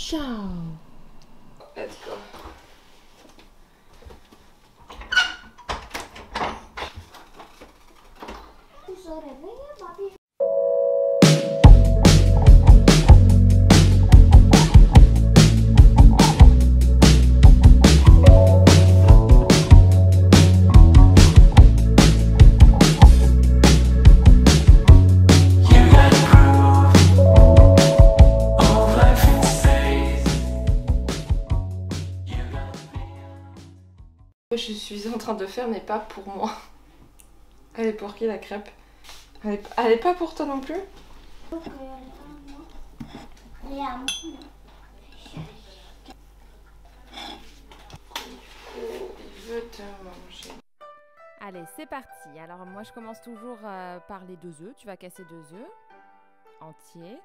Ciao. Let's go. Je suis en train de faire n'est pas pour moi. Elle est pour qui la crêpe? Elle est pas pour toi non plus? Il veut te manger. Allez, c'est parti. Alors moi je commence toujours par les 2 œufs. Tu vas casser 2 œufs entiers.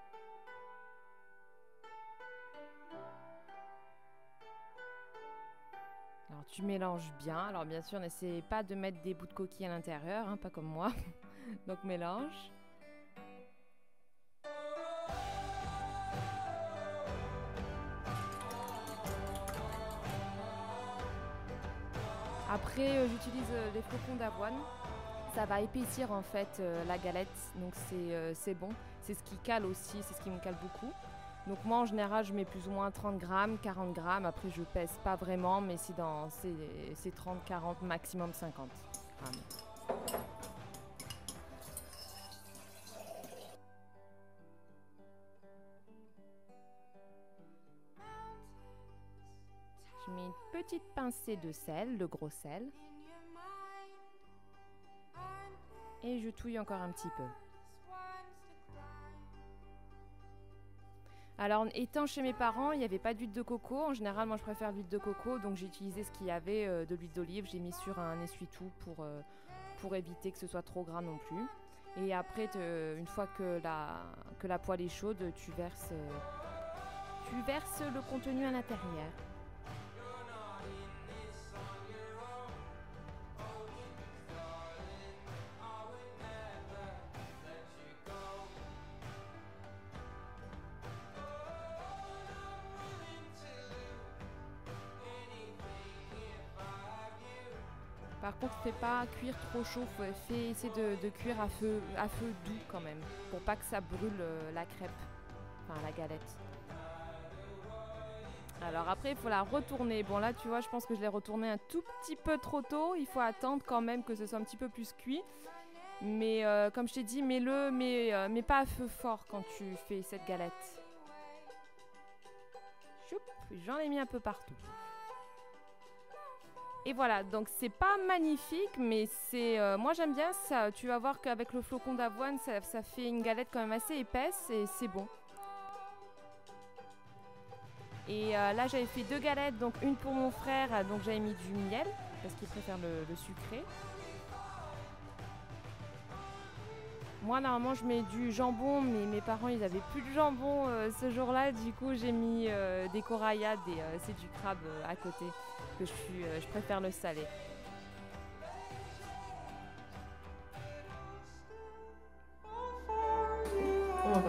Alors tu mélanges bien. Alors bien sûr, n'essaie pas de mettre des bouts de coquille à l'intérieur, hein, pas comme moi. Donc mélange. Après, j'utilise les flocons d'avoine. Ça va épaissir en fait la galette, donc c'est bon. C'est ce qui cale aussi, c'est ce qui me cale beaucoup. Donc moi en général je mets plus ou moins 30 grammes, 40 grammes. Après je pèse pas vraiment, mais c'est dans c'est 30, 40, maximum 50 grammes. Je mets une petite pincée de sel, le gros sel. Et je touille encore un petit peu. Alors, étant chez mes parents, il n'y avait pas d'huile de coco. En général, moi, je préfère l'huile de coco. Donc, j'ai utilisé ce qu'il y avait de l'huile d'olive. J'ai mis sur un essuie-tout pour éviter que ce soit trop gras non plus. Et après, une fois que la poêle est chaude, tu verses le contenu à l'intérieur. Par contre, fais pas cuire trop chaud, essaie de cuire à feu doux quand même, pour pas que ça brûle la crêpe, enfin la galette. Alors après, il faut la retourner. Bon là, tu vois, je pense que je l'ai retournée un tout petit peu trop tôt. Il faut attendre quand même que ce soit un petit peu plus cuit. Mais comme je t'ai dit, mets-le, mais pas à feu fort quand tu fais cette galette. Choup, j'en ai mis un peu partout. Et voilà, donc c'est pas magnifique, mais c'est moi j'aime bien ça. Tu vas voir qu'avec le flocon d'avoine, ça fait une galette quand même assez épaisse et c'est bon. Et là j'avais fait 2 galettes, donc une pour mon frère, donc j'avais mis du miel, parce qu'il préfère le sucré. Moi normalement je mets du jambon, mais mes parents ils avaient plus de jambon ce jour-là, du coup j'ai mis des corayades et c'est du crabe à côté. Que je préfère le salé. Oh,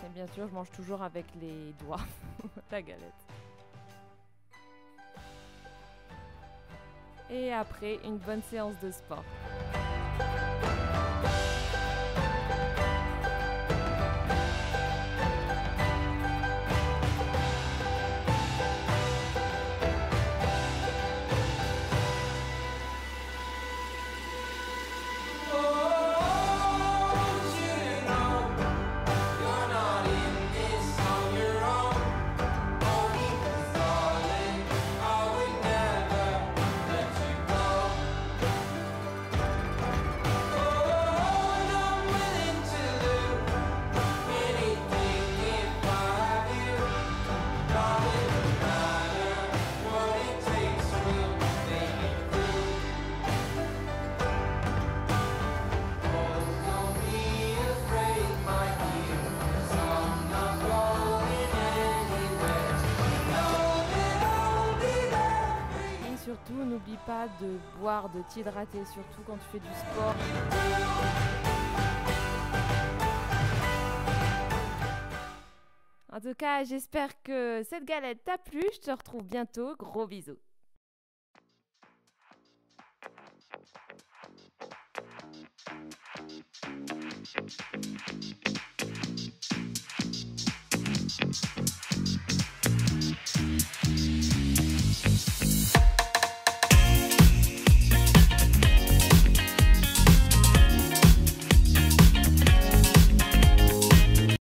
et bien sûr, je mange toujours avec les doigts la galette. Et après, une bonne séance de sport. pas de boire, de t'hydrater, surtout quand tu fais du sport. En tout cas, j'espère que cette galette t'a plu. Je te retrouve bientôt. Gros bisous.